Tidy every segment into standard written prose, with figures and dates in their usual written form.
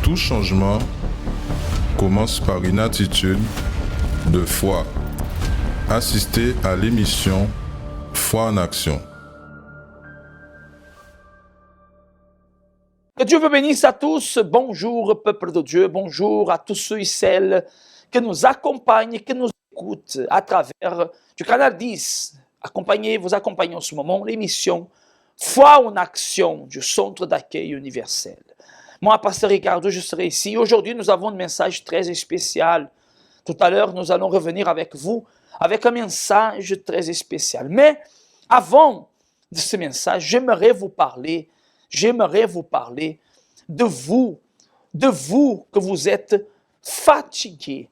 Tout changement commence par une attitude de foi. Assistez à l'émission Foi en action. Que Dieu vous bénisse à tous. Bonjour, peuple de Dieu. Bonjour à tous ceux et celles qui nous accompagnent, qui nous écoutent à travers du canal 10. Vous accompagnez en ce moment l'émission Foi en action du Centre d'accueil universel. Moi, Pasteur Ricardo, je serai ici. Aujourd'hui, nous avons un message très spécial. Tout à l'heure, nous allons revenir avec vous avec un message très spécial. Mais avant de ce message, j'aimerais vous parler de vous que vous êtes fatigués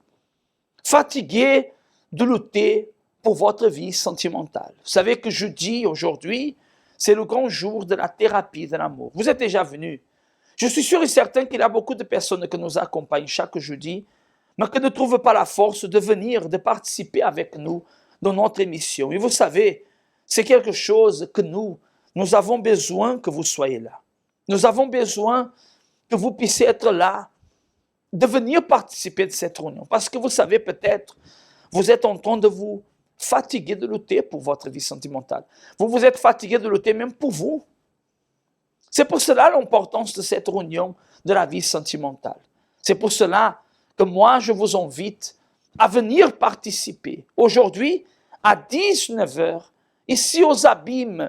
de lutter pour votre vie sentimentale. Vous savez que jeudi, aujourd'hui, c'est le grand jour de la thérapie de l'amour. Vous êtes déjà venus. Je suis sûr et certain qu'il y a beaucoup de personnes qui nous accompagnent chaque jeudi, mais qui ne trouvent pas la force de venir, de participer avec nous dans notre émission. Et vous savez, c'est quelque chose que nous avons besoin que vous soyez là. Nous avons besoin que vous puissiez être là, de venir participer de cette réunion. Parce que vous savez peut-être, vous êtes en train de vous fatiguer de lutter pour votre vie sentimentale. Vous êtes fatigué de lutter même pour vous. C'est pour cela l'importance de cette réunion de la vie sentimentale. C'est pour cela que moi, je vous invite à venir participer. Aujourd'hui, à 19h, ici aux Abîmes,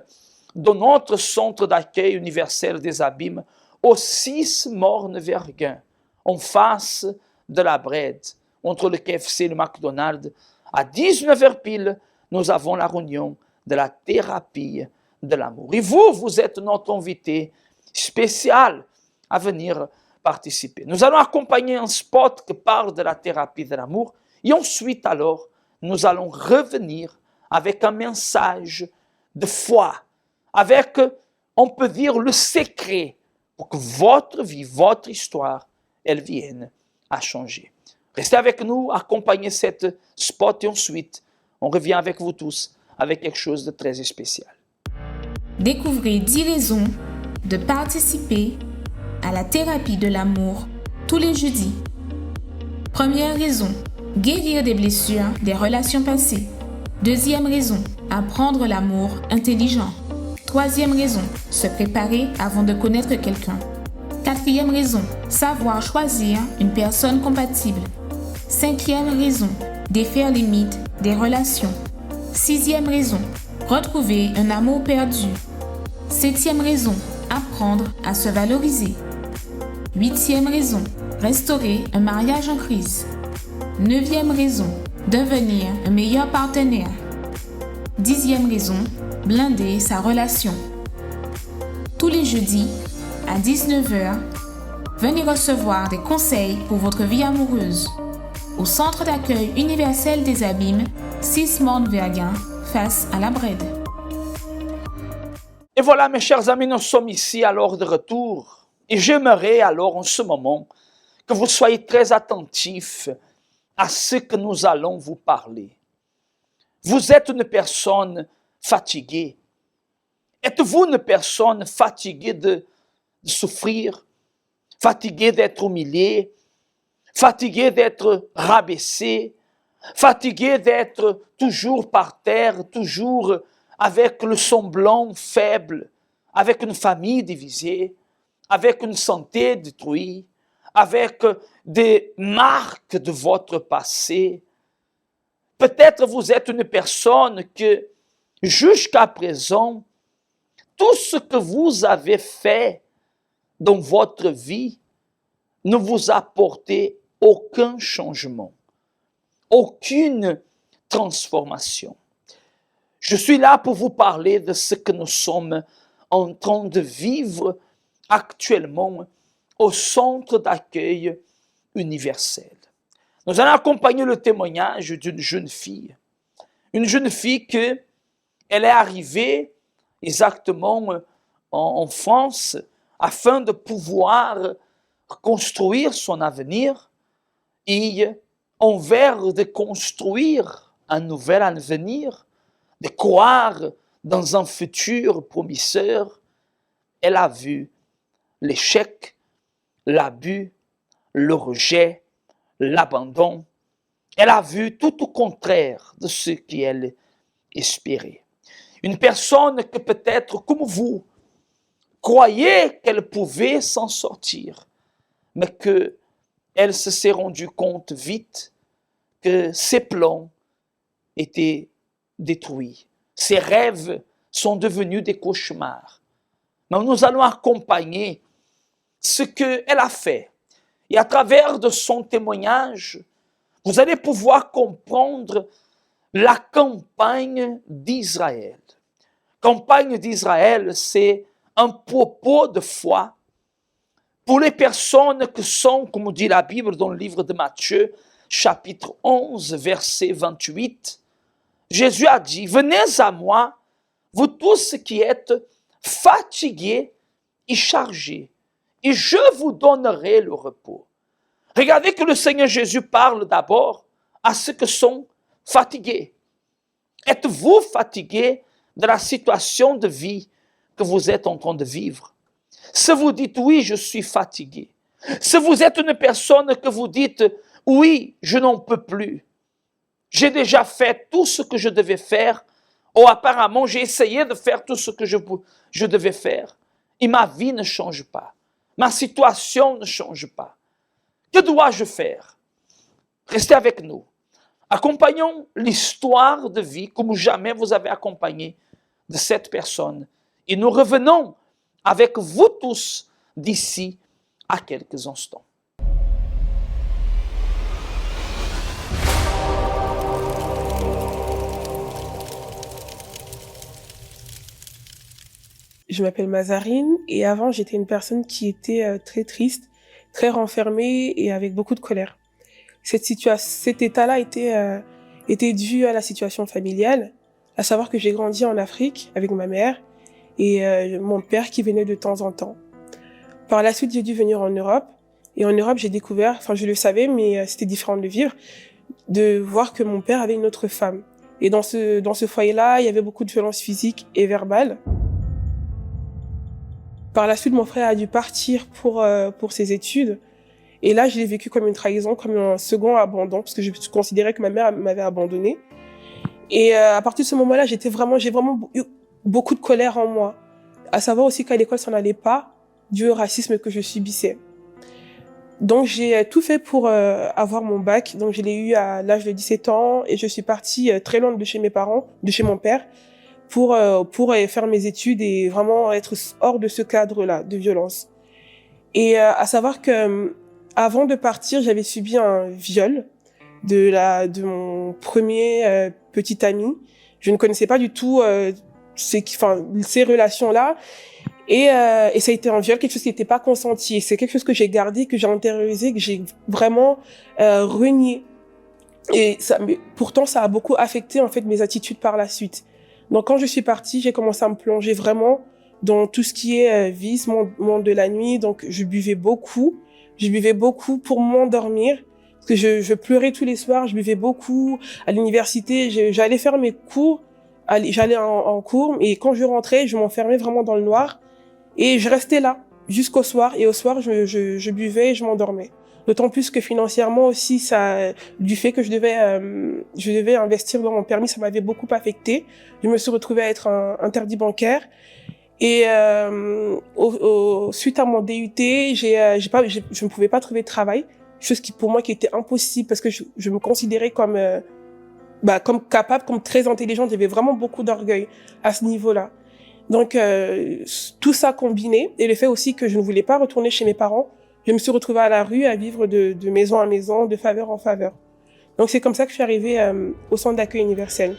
dans notre centre d'accueil universel des Abîmes, au 6 Morne-Verguin, en face de la Brède, entre le KFC et le McDonald's. À 19h pile, nous avons la réunion de la thérapie de l'amour. Et vous êtes notre invité spécial à venir participer. Nous allons accompagner un spot qui parle de la thérapie de l'amour et ensuite alors, nous allons revenir avec un message de foi, avec, on peut dire, le secret pour que votre vie, votre histoire, elle vienne à changer. Restez avec nous, accompagnez cette spot et ensuite, on revient avec vous tous avec quelque chose de très spécial. Découvrez 10 raisons de participer à la thérapie de l'amour tous les jeudis. Première raison, guérir des blessures des relations passées. Deuxième raison, apprendre l'amour intelligent. Troisième raison, se préparer avant de connaître quelqu'un. Quatrième raison, savoir choisir une personne compatible. Cinquième raison, défaire les mythes des relations. Sixième raison, retrouver un amour perdu. Septième raison, apprendre à se valoriser. Huitième raison, restaurer un mariage en crise. Neuvième raison, devenir un meilleur partenaire. Dixième raison, blinder sa relation. Tous les jeudis, à 19h, venez recevoir des conseils pour votre vie amoureuse au Centre d'accueil universel des Abîmes, 6 Morne-Verguin, face à la Brède. Et voilà, mes chers amis, nous sommes ici alors de retour. Et j'aimerais alors en ce moment que vous soyez très attentifs à ce que nous allons vous parler. Vous êtes une personne fatiguée. Êtes-vous une personne fatiguée de souffrir, fatiguée d'être humiliée, fatiguée d'être rabaissée, fatiguée d'être toujours par terre, toujours avec le semblant faible, avec une famille divisée, avec une santé détruite, avec des marques de votre passé. Peut-être vous êtes une personne que, jusqu'à présent, tout ce que vous avez fait dans votre vie ne vous a apporté aucun changement, aucune transformation. Je suis là pour vous parler de ce que nous sommes en train de vivre actuellement au centre d'accueil universel. Nous allons accompagner le témoignage d'une jeune fille. Une jeune fille qui, elle est arrivée exactement en France afin de pouvoir construire son avenir et envers de construire un nouvel avenir, de croire dans un futur prometteur, elle a vu l'échec, l'abus le rejet, l'abandon. Elle a vu tout au contraire de ce qu'elle espérait. Une personne que peut-être, comme vous, croyait qu'elle pouvait s'en sortir, mais qu'elle s'est rendue compte vite que ses plans étaient détruits. Ses rêves sont devenus des cauchemars. Mais nous allons accompagner ce qu'elle a fait. Et à travers de son témoignage, vous allez pouvoir comprendre la campagne d'Israël. Campagne d'Israël, c'est un propos de foi pour les personnes qui sont, comme dit la Bible dans le livre de Matthieu, chapitre 11, verset 28. Jésus a dit, « Venez à moi, vous tous qui êtes fatigués et chargés, et je vous donnerai le repos. » Regardez que le Seigneur Jésus parle d'abord à ceux qui sont fatigués. Êtes-vous fatigués de la situation de vie que vous êtes en train de vivre? Si vous dites oui, je suis fatigué. Si vous êtes une personne que vous dites oui, je n'en peux plus. J'ai déjà fait tout ce que je devais faire, ou apparemment j'ai essayé de faire tout ce que je devais faire, et ma vie ne change pas. Ma situation ne change pas. Que dois-je faire? Restez avec nous. Accompagnons l'histoire de vie comme jamais vous avez accompagné de cette personne. Et nous revenons avec vous tous d'ici à quelques instants. Je m'appelle Mazarine et avant j'étais une personne qui était très triste, très renfermée et avec beaucoup de colère. Cet état-là était dû à la situation familiale, à savoir que j'ai grandi en Afrique avec ma mère et mon père qui venait de temps en temps. Par la suite, j'ai dû venir en Europe et en Europe, j'ai découvert, enfin je le savais, mais c'était différent de le vivre, de voir que mon père avait une autre femme. Et dans ce foyer-là, il y avait beaucoup de violences physiques et verbales. Par la suite, mon frère a dû partir pour ses études. Et là, je l'ai vécu comme une trahison, comme un second abandon, parce que je considérais que ma mère m'avait abandonnée. Et à partir de ce moment-là, j'ai vraiment eu beaucoup de colère en moi. À savoir aussi qu'à l'école, ça n'allait pas, dû au racisme que je subissais. Donc, j'ai tout fait pour avoir mon bac. Donc, je l'ai eu à l'âge de 17 ans et je suis partie très loin de chez mes parents, de chez mon père, pour faire mes études et vraiment être hors de ce cadre-là de violence. Et à savoir que avant de partir, j'avais subi un viol de mon premier petit ami. Je ne connaissais pas du tout ces relations-là. Et ça a été un viol, quelque chose qui n'était pas consenti. C'est quelque chose que j'ai gardé, que j'ai intériorisé, que j'ai vraiment renié. Et pourtant, ça a beaucoup affecté en fait mes attitudes par la suite. Donc quand je suis partie, j'ai commencé à me plonger vraiment dans tout ce qui est vice, monde de la nuit. Donc je buvais beaucoup pour m'endormir. Parce que je pleurais tous les soirs, je buvais beaucoup. À l'université, j'allais faire mes cours, j'allais en cours, et quand je rentrais, je m'enfermais vraiment dans le noir. Et je restais là jusqu'au soir. Et au soir, je buvais et je m'endormais. D'autant plus que financièrement aussi, du fait que je devais investir dans mon permis, ça m'avait beaucoup affecté. Je me suis retrouvée à être un interdit bancaire. Et suite à mon DUT, je ne pouvais pas trouver de travail, chose qui pour moi qui était impossible parce que je me considérais comme capable, comme très intelligente. J'avais vraiment beaucoup d'orgueil à ce niveau-là. Donc tout ça combiné et le fait aussi que je ne voulais pas retourner chez mes parents, je me suis retrouvée à la rue à vivre de maison à maison, de faveur en faveur. Donc c'est comme ça que je suis arrivée au centre d'accueil universel.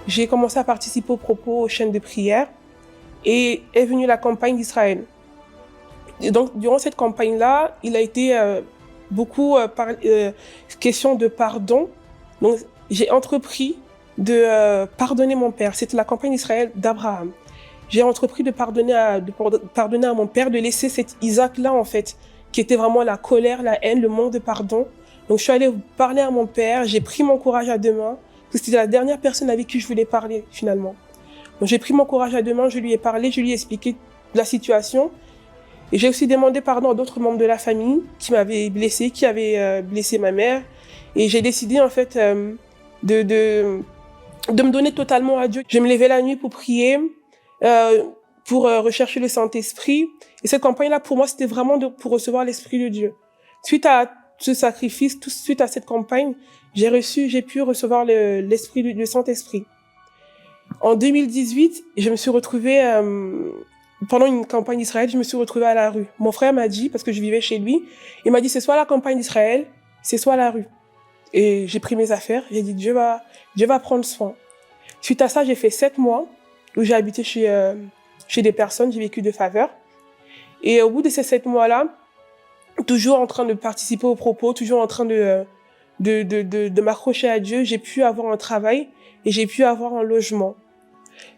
J'ai commencé à participer aux propos aux chaînes de prière et est venue la campagne d'Israël. Et donc durant cette campagne-là, il a été beaucoup question de pardon. Donc j'ai entrepris de pardonner mon père. C'était la campagne d'Israël d'Abraham. J'ai entrepris de pardonner à mon père, de laisser cet Isaac-là, en fait, qui était vraiment la colère, la haine, le manque de pardon. Donc, je suis allée parler à mon père, j'ai pris mon courage à deux mains, parce que c'était la dernière personne avec qui je voulais parler, finalement. Donc j'ai pris mon courage à deux mains, je lui ai parlé, je lui ai expliqué la situation. Et j'ai aussi demandé pardon à d'autres membres de la famille qui m'avaient blessé, qui avaient blessé ma mère. Et j'ai décidé en fait de me donner totalement à Dieu. Je me levais la nuit pour prier, pour rechercher le Saint-Esprit. Et cette campagne-là, pour moi, c'était vraiment pour recevoir l'Esprit de Dieu. Suite à ce sacrifice, suite à cette campagne, j'ai pu recevoir le Saint-Esprit. En 2018, je me suis retrouvée, pendant une campagne d'Israël, je me suis retrouvée à la rue. Mon frère m'a dit, parce que je vivais chez lui, il m'a dit, c'est soit la campagne d'Israël, c'est soit la rue. Et j'ai pris mes affaires, j'ai dit, Dieu va prendre soin. Suite à ça, j'ai fait 7 mois où j'ai habité chez des personnes, j'ai vécu de faveur. Et au bout de ces 7 mois-là, toujours en train de participer aux propos, toujours en train de m'accrocher à Dieu, j'ai pu avoir un travail et j'ai pu avoir un logement.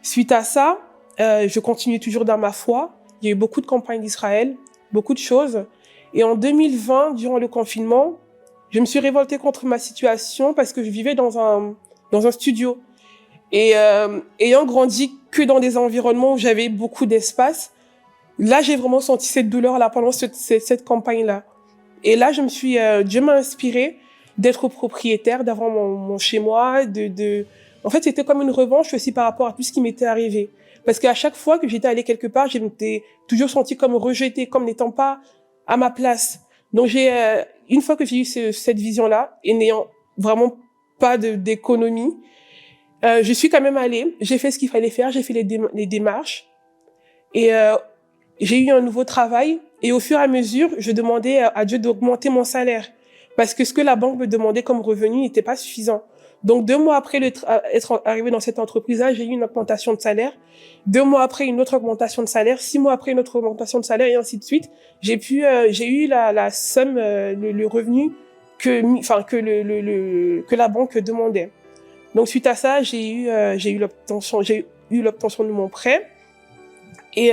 Suite à ça, je continue toujours dans ma foi. Il y a eu beaucoup de campagnes d'Israël, beaucoup de choses. Et en 2020, durant le confinement, je me suis révoltée contre ma situation parce que je vivais dans un studio. Et ayant grandi que dans des environnements où j'avais beaucoup d'espace, là, j'ai vraiment senti cette douleur-là pendant cette campagne-là. Et là, Dieu m'a inspirée d'être propriétaire, d'avoir mon chez-moi, en fait, c'était comme une revanche aussi par rapport à tout ce qui m'était arrivé. Parce qu'à chaque fois que j'étais allée quelque part, je m'étais toujours sentie comme rejetée, comme n'étant pas à ma place. Donc une fois que j'ai eu cette vision-là, et n'ayant vraiment pas d'économie, je suis quand même allée, j'ai fait ce qu'il fallait faire, j'ai fait les démarches, et j'ai eu un nouveau travail, et au fur et à mesure, je demandais à Dieu d'augmenter mon salaire, parce que ce que la banque me demandait comme revenu n'était pas suffisant. Donc 2 mois après être arrivé dans cette entreprise-là, j'ai eu une augmentation de salaire. 2 mois après, une autre augmentation de salaire. 6 mois après, une autre augmentation de salaire, et ainsi de suite. J'ai eu la somme, le revenu que la banque demandait. Donc suite à ça, j'ai eu l'obtention de mon prêt. Et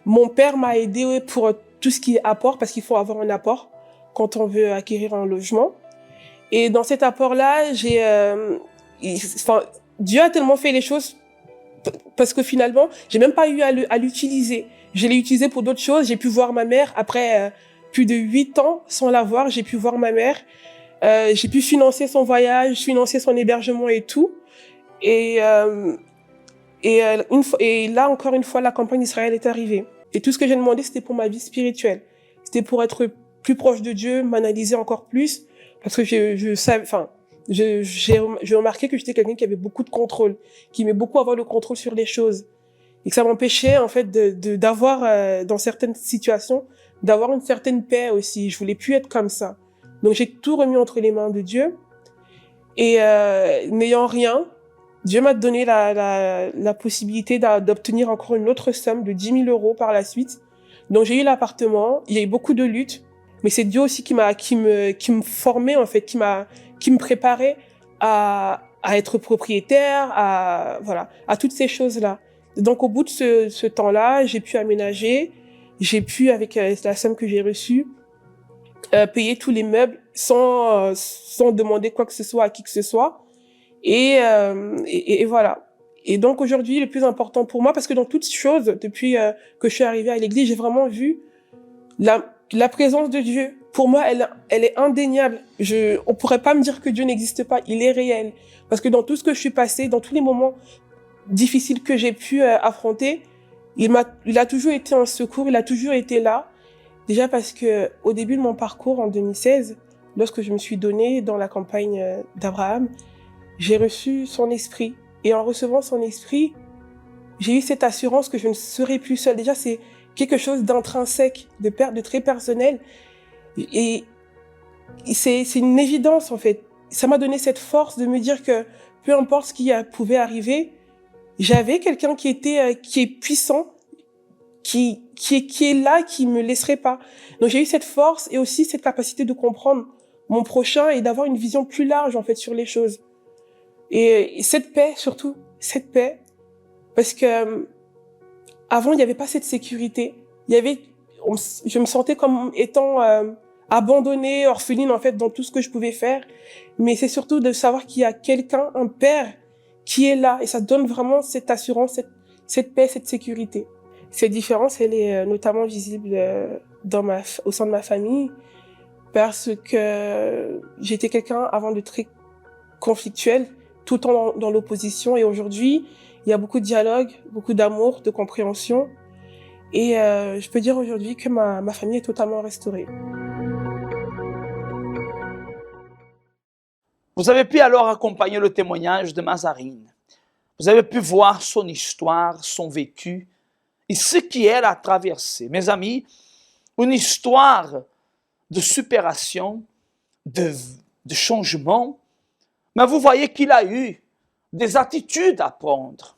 mon père m'a aidé pour tout ce qui est apport, parce qu'il faut avoir un apport quand on veut acquérir un logement. Et dans cet apport-là, Dieu a tellement fait les choses parce que finalement, j'ai même pas eu à l'utiliser. Je l'ai utilisé pour d'autres choses. J'ai pu voir ma mère après plus de 8 ans sans la voir. J'ai pu voir ma mère. J'ai pu financer son voyage, financer son hébergement et tout. Et là, encore une fois, la campagne d'Israël est arrivée. Et tout ce que j'ai demandé, c'était pour ma vie spirituelle. C'était pour être plus proche de Dieu, m'analyser encore plus. Parce que j'ai remarqué que j'étais quelqu'un qui avait beaucoup de contrôle, qui aimait beaucoup avoir le contrôle sur les choses. Et que ça m'empêchait, en fait, d'avoir, dans certaines situations, d'avoir une certaine paix aussi. Je voulais plus être comme ça. Donc j'ai tout remis entre les mains de Dieu. Et n'ayant rien, Dieu m'a donné la possibilité d'obtenir encore une autre somme de 10 000 € par la suite. Donc j'ai eu l'appartement, il y a eu beaucoup de luttes. Mais c'est Dieu aussi qui me formait, en fait, qui me préparait à être propriétaire, à toutes ces choses-là. Donc, au bout de ce temps-là, j'ai pu aménager, j'ai pu, avec la somme que j'ai reçue, payer tous les meubles sans demander quoi que ce soit à qui que ce soit. Et voilà. Et donc, aujourd'hui, le plus important pour moi, parce que dans toutes choses, depuis que je suis arrivée à l'église, j'ai vraiment vu la présence de Dieu. Pour moi, elle est indéniable. On pourrait pas me dire que Dieu n'existe pas. Il est réel. Parce que dans tout ce que je suis passée, dans tous les moments difficiles que j'ai pu affronter, il a toujours été un secours. Il a toujours été là. Déjà parce que au début de mon parcours en 2016, lorsque je me suis donnée dans la campagne d'Abraham, j'ai reçu son esprit. Et en recevant son esprit, j'ai eu cette assurance que je ne serai plus seule. Déjà, c'est quelque chose d'intrinsèque, de très personnel. Et c'est une évidence, en fait. Ça m'a donné cette force de me dire que peu importe ce qui pouvait arriver, j'avais quelqu'un qui est puissant, qui est là, qui me laisserait pas. Donc j'ai eu cette force et aussi cette capacité de comprendre mon prochain et d'avoir une vision plus large, en fait, sur les choses. Et cette paix, surtout, cette paix, parce que avant, il n'y avait pas cette sécurité. Je me sentais comme étant abandonnée, orpheline, en fait, dans tout ce que je pouvais faire. Mais c'est surtout de savoir qu'il y a quelqu'un, un père, qui est là. Et ça donne vraiment cette assurance, cette paix, cette sécurité. Cette différence, elle est notamment visible au sein de ma famille, parce que j'étais quelqu'un avant de très conflictuel, tout le temps dans l'opposition, et aujourd'hui, il y a beaucoup de dialogue, beaucoup d'amour, de compréhension, et je peux dire aujourd'hui que ma famille est totalement restaurée. Vous avez pu alors accompagner le témoignage de Mazarine. Vous avez pu voir son histoire, son vécu et ce qu'elle a traversé. Mes amis, une histoire de supération, de changement, mais vous voyez qu'il a eu des attitudes à prendre.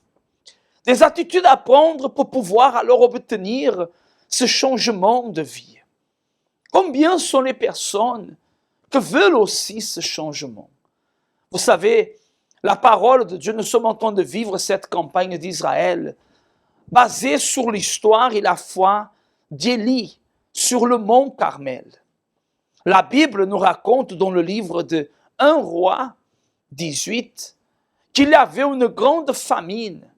Des attitudes à prendre pour pouvoir alors obtenir ce changement de vie. Combien sont les personnes qui veulent aussi ce changement? Vous savez, la parole de Dieu, nous sommes en train de vivre cette campagne d'Israël basée sur l'histoire et la foi d'Élie sur le mont Carmel. La Bible nous raconte dans le livre de 1 Roi 18 qu'il y avait une grande famine,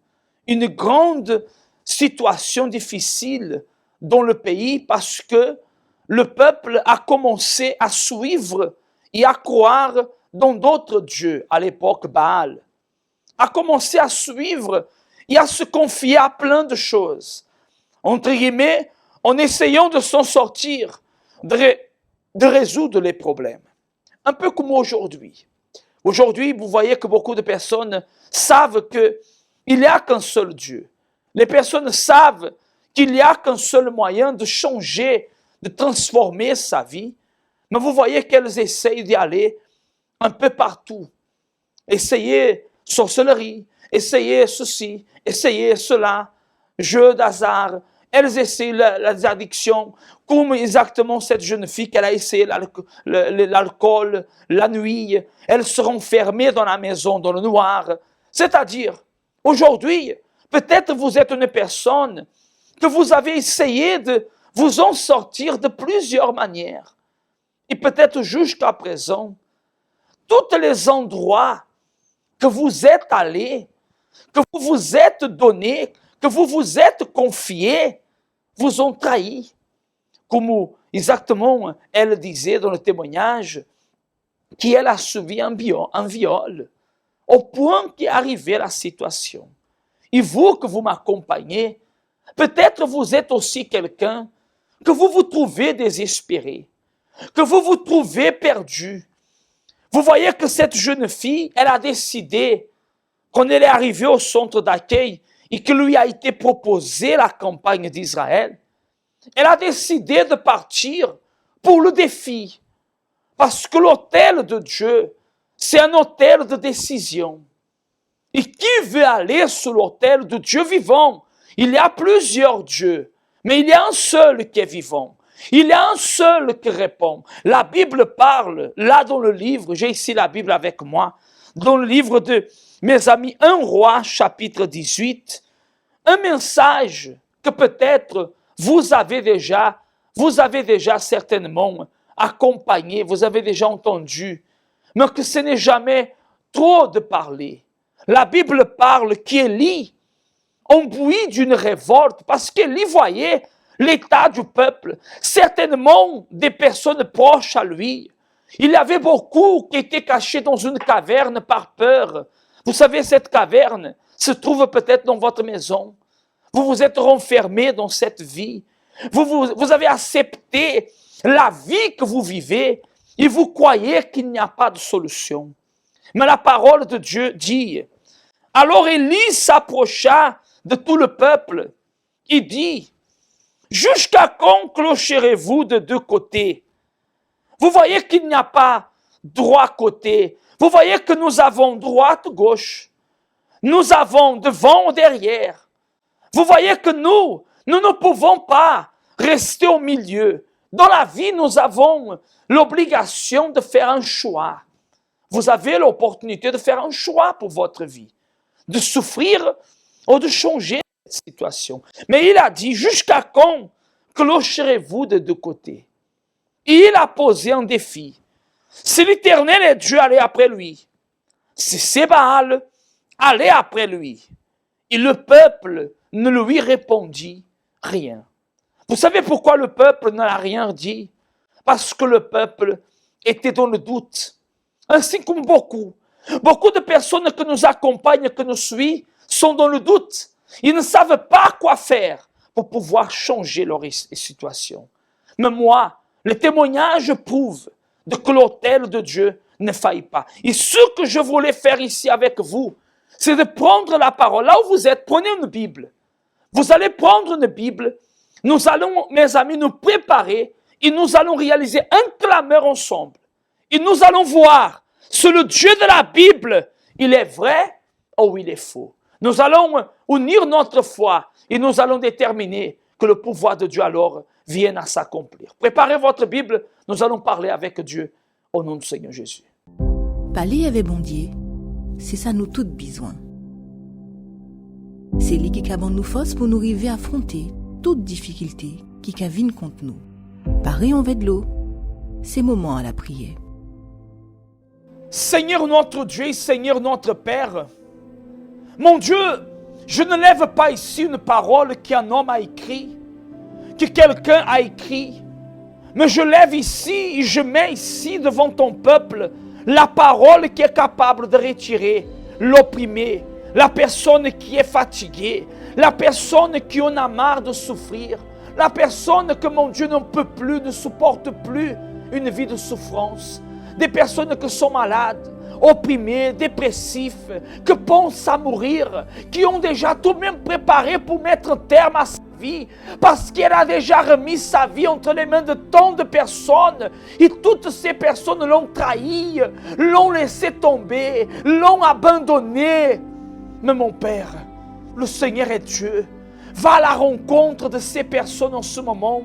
une grande situation difficile dans le pays parce que le peuple a commencé à suivre et à croire dans d'autres dieux, à l'époque Baal, a commencé à suivre et à se confier à plein de choses, entre guillemets, en essayant de s'en sortir, de résoudre les problèmes. Un peu comme aujourd'hui. Aujourd'hui, vous voyez que beaucoup de personnes savent qu'il n'y a qu'un seul Dieu. Les personnes savent qu'il n'y a qu'un seul moyen de changer, de transformer sa vie, mais vous voyez qu'elles essayent d'y aller un peu partout. Essayez sorcellerie, essayez ceci, essayez cela, jeu d'hasard. Elles essayent les addictions, comme exactement cette jeune fille qu'elle a essayé l'alcool, la nuit. Elles seront fermées dans la maison, dans le noir. C'est-à-dire, aujourd'hui, peut-être vous êtes une personne que vous avez essayé de vous en sortir de plusieurs manières. Et peut-être jusqu'à présent, tous les endroits que vous êtes allés, que vous vous êtes donnés, que vous vous êtes confiés, vous ont trahi. Comme exactement elle disait dans le témoignage, qu'elle a subi un viol, au point qu'est arrivée la situation. Et vous que vous m'accompagnez, peut-être vous êtes aussi quelqu'un que vous vous trouvez désespéré, que vous vous trouvez perdu. Vous voyez que cette jeune fille, elle a décidé, quand elle est arrivée au centre d'accueil et que lui a été proposé la campagne d'Israël, elle a décidé de partir pour le défi. Parce que l'autel de Dieu, c'est un autel de décision. Et qui veut aller sur l'autel de Dieu vivant? Il y a plusieurs dieux, mais il y a un seul qui est vivant. Il y a un seul qui répond. La Bible parle, là dans le livre, j'ai ici la Bible avec moi, dans le livre de mes amis, 1 Roi, chapitre 18, un message que peut-être vous avez déjà certainement accompagné, vous avez déjà entendu, mais que ce n'est jamais trop de parler. La Bible parle qu'Élie, embouie d'une révolte, parce qu'Élie voyait l'état du peuple, certainement des personnes proches à lui. Il y avait beaucoup qui étaient cachés dans une caverne par peur. Vous savez, cette caverne se trouve peut-être dans votre maison. Vous vous êtes renfermé dans cette vie. Vous avez accepté la vie que vous vivez et vous croyez qu'il n'y a pas de solution. Mais la parole de Dieu dit, alors Élie s'approcha de tout le peuple et dit, jusqu'à quand clocherez-vous de deux côtés? Vous voyez qu'il n'y a pas droit côté. Vous voyez que nous avons droite, gauche. Nous avons devant, derrière. Vous voyez que nous ne pouvons pas rester au milieu. Dans la vie, nous avons l'obligation de faire un choix. Vous avez l'opportunité de faire un choix pour votre vie, de souffrir ou de changer cette situation. Mais il a dit, jusqu'à quand clocherez-vous de deux côtés? Et il a posé un défi. Si l'Éternel est Dieu, allez après lui. Si c'est Baal, allez après lui. Et le peuple ne lui répondit rien. Vous savez pourquoi le peuple n'a rien dit? Parce que le peuple était dans le doute. Ainsi comme beaucoup de personnes que nous accompagnent, que nous suivent, sont dans le doute. Ils ne savent pas quoi faire pour pouvoir changer leur situation. Mais moi, le témoignage prouve que l'autel de Dieu ne faille pas. Et ce que je voulais faire ici avec vous, c'est de prendre la parole. Là où vous êtes, prenez une Bible. Vous allez prendre une Bible. Nous allons, mes amis, nous préparer et nous allons réaliser un clameur ensemble. Et nous allons voir si le Dieu de la Bible, il est vrai ou il est faux. Nous allons unir notre foi et nous allons déterminer que le pouvoir de Dieu alors vienne à s'accomplir. Préparez votre Bible, nous allons parler avec Dieu au nom du Seigneur Jésus. Parler avec bon Dieu, c'est ça nous toutes besoin. C'est lui qui a nous force pour nous arriver à affronter toute difficulté qui vienne contre nous. Pareil en de l'eau, c'est moment à la prière. Seigneur notre Dieu, Seigneur notre Père, mon Dieu, je ne lève pas ici une parole qu'un homme a écrit, que quelqu'un a écrit, mais je lève ici et je mets ici devant ton peuple la parole qui est capable de retirer l'opprimé, la personne qui est fatiguée, la personne qui en a marre de souffrir, la personne que mon Dieu ne peut plus, ne supporte plus une vie de souffrance, des personnes qui sont malades, opprimés, dépressifs, qui pensent à mourir, qui ont déjà tout de même préparé pour mettre un terme à sa vie, parce qu'elle a déjà remis sa vie entre les mains de tant de personnes, et toutes ces personnes l'ont trahi, l'ont laissé tomber, l'ont abandonné. Mais mon Père, le Seigneur est Dieu, va à la rencontre de ces personnes en ce moment,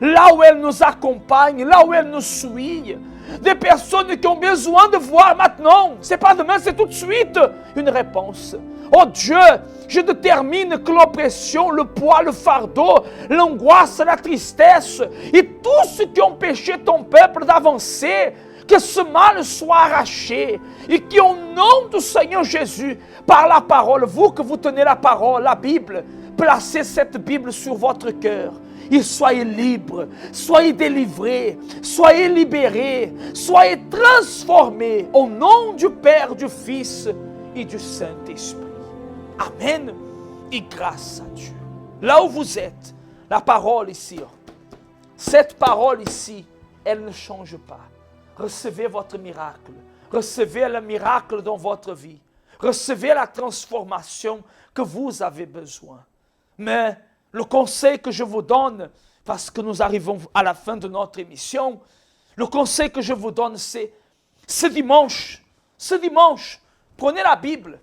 là où elles nous accompagnent, là où elles nous suivent, des personnes qui ont besoin de voir maintenant, c'est pas demain, c'est tout de suite, une réponse. Oh Dieu, je détermine que l'oppression, le poids, le fardeau, l'angoisse, la tristesse et tout ce qui empêchait ton peuple d'avancer, que ce mal soit arraché et qu'au nom du Seigneur Jésus, par la parole, vous que vous tenez la parole, la Bible, placez cette Bible sur votre cœur. Et soyez libres, soyez délivrés, soyez libérés, soyez transformés au nom du Père, du Fils et du Saint-Esprit. Amen. Et grâce à Dieu. Là où vous êtes, la parole ici, cette parole ici, elle ne change pas. Recevez votre miracle. Recevez le miracle dans votre vie. Recevez la transformation que vous avez besoin. Mais le conseil que je vous donne, parce que nous arrivons à la fin de notre émission, le conseil que je vous donne, c'est ce dimanche, prenez la Bible.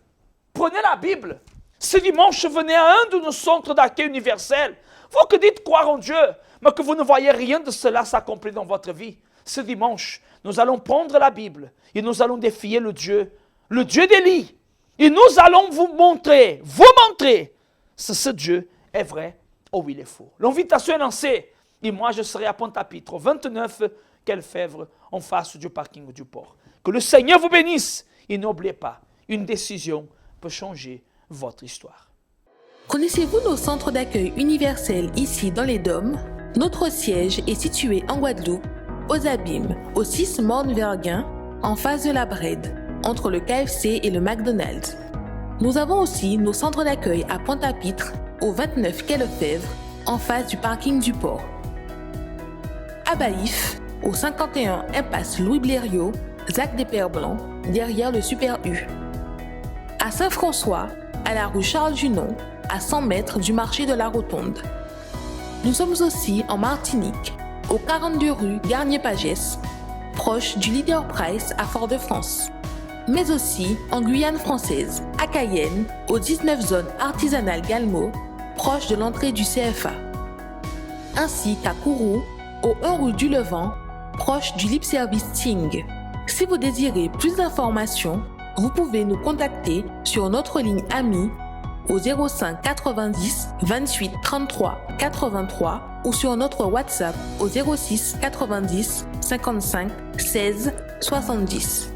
Ce dimanche, venez à un de nos centres d'accueil universels. Vous que dites croire en Dieu, mais que vous ne voyez rien de cela s'accomplir dans votre vie. Ce dimanche, nous allons prendre la Bible et nous allons défier le Dieu d'Élie. Et nous allons vous montrer si ce Dieu est vrai ou il est faux. L'invitation est lancée. Et moi, je serai à Pointe-à-Pitre, au 29 Quelfèvre, en face du parking du port. Que le Seigneur vous bénisse. Et n'oubliez pas, une décision peut changer votre histoire. Connaissez-vous nos centres d'accueil universels ici dans les Dômes? Notre siège est situé en Guadeloupe, aux Abîmes, au 6 Morne-Verguin, en face de la Brède, entre le KFC et le McDonald's. Nous avons aussi nos centres d'accueil à Pointe-à-Pitre, au 29 Quai Lefebvre, en face du parking du port. À Baïf, au 51 impasse Louis Blériot, Zac des Pères Blancs, derrière le Super U. À Saint-François, à la rue Charles Junon, à 100 mètres du marché de la Rotonde. Nous sommes aussi en Martinique, au 42 rue Garnier-Pagès, proche du Leader Price à Fort-de-France. Mais aussi en Guyane française, à Cayenne, au 19 zone artisanale Galmo, proche de l'entrée du CFA. Ainsi qu'à Kourou, au 1 rue du Levant, proche du Lip Service Ting. Si vous désirez plus d'informations, vous pouvez nous contacter sur notre ligne amie au 05 90 28 33 83 ou sur notre WhatsApp au 06 90 55 16 70.